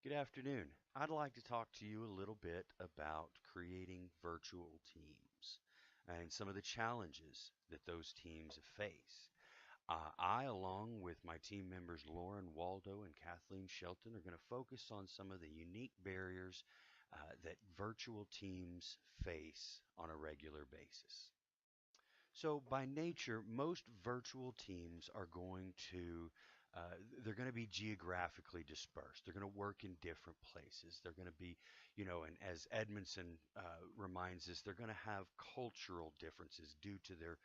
Good afternoon. I'd like to talk to you a little bit about creating virtual teams and some of the challenges that those teams face. I, along with my team members Lauren Waldo and Kathleen Shelton, are going to focus on some of the unique barriers that virtual teams face on a regular basis. So by nature, most virtual teams are going to they're going to be geographically dispersed. They're going to work in different places. They're going to be, and as Edmondson reminds us, they're going to have cultural differences due to their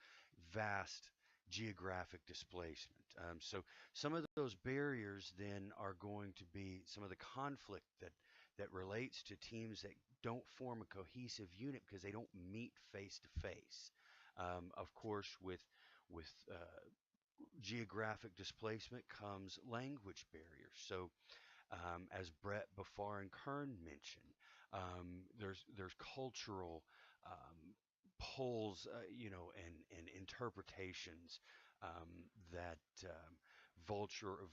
vast geographic displacement. So some of those barriers then are going to be some of the conflict that relates to teams that don't form a cohesive unit because they don't meet face to face. Of course, with geographic displacement comes language barriers. So, as Brett Buffar and Kern mentioned, there's cultural pulls, and interpretations that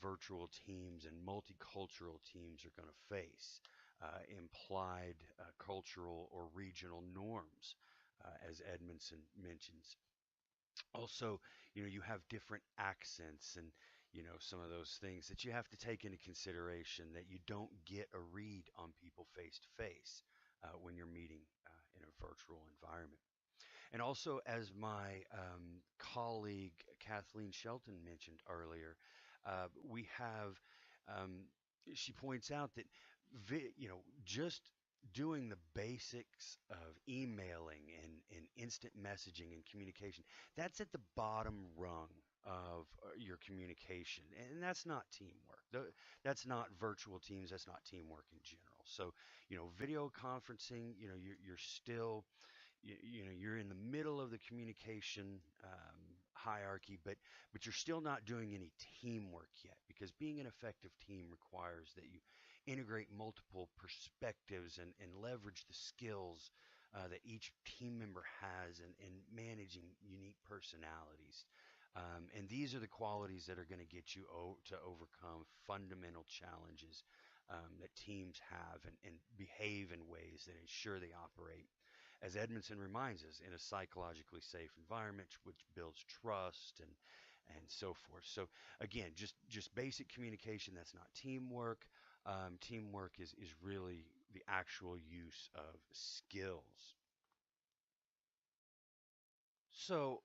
virtual teams and multicultural teams are going to face. Implied cultural or regional norms, as Edmondson mentions. Also, you have different accents and, some of those things that you have to take into consideration that you don't get a read on people face to face when you're meeting in a virtual environment. And also, as my colleague Kathleen Shelton mentioned earlier, we have, um, she points out that, just doing the basics of emailing and instant messaging and communication, that's at the bottom rung of your communication. And that's not teamwork. That's not virtual teams. That's not teamwork in general. So, video conferencing, you're still you're in the middle of the communication hierarchy, but you're still not doing any teamwork yet because being an effective team requires that you integrate multiple perspectives and leverage the skills that each team member has in managing unique personalities. And these are the qualities that are going to get you to overcome fundamental challenges that teams have and behave in ways that ensure they operate, as Edmondson reminds us, in a psychologically safe environment, which builds trust and so forth. So again, just basic communication. That's not teamwork. Teamwork is really the actual use of skills. So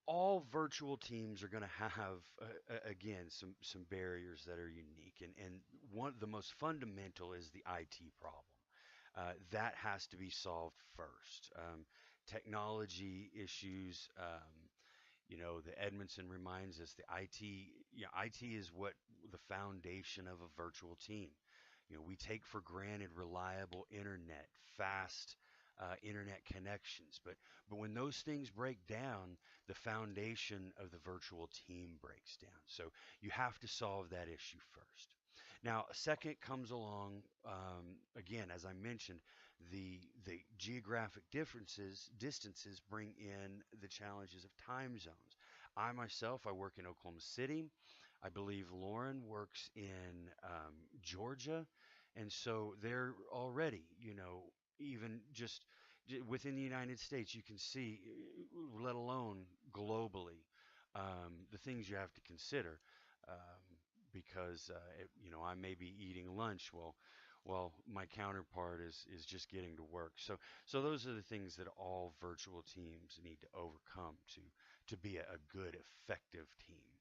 all virtual teams are going to have again some barriers that are unique, and one of the most fundamental is the IT problem. That has to be solved first. Technology issues, the Edmondson reminds us the IT, IT is what the foundation of a virtual team. We take for granted reliable internet, fast internet connections, but when those things break down, the foundation of the virtual team breaks down. So you have to solve that issue first. Now, a second comes along, again, as I mentioned, the geographic distances bring in the challenges of time zones. I myself, I work in Oklahoma City. I believe Lauren works in Georgia, and so they're already, even just within the United States, you can see, let alone globally, the things you have to consider. Because I may be eating lunch while my counterpart is just getting to work. So those are the things that all virtual teams need to overcome to be a good, effective team.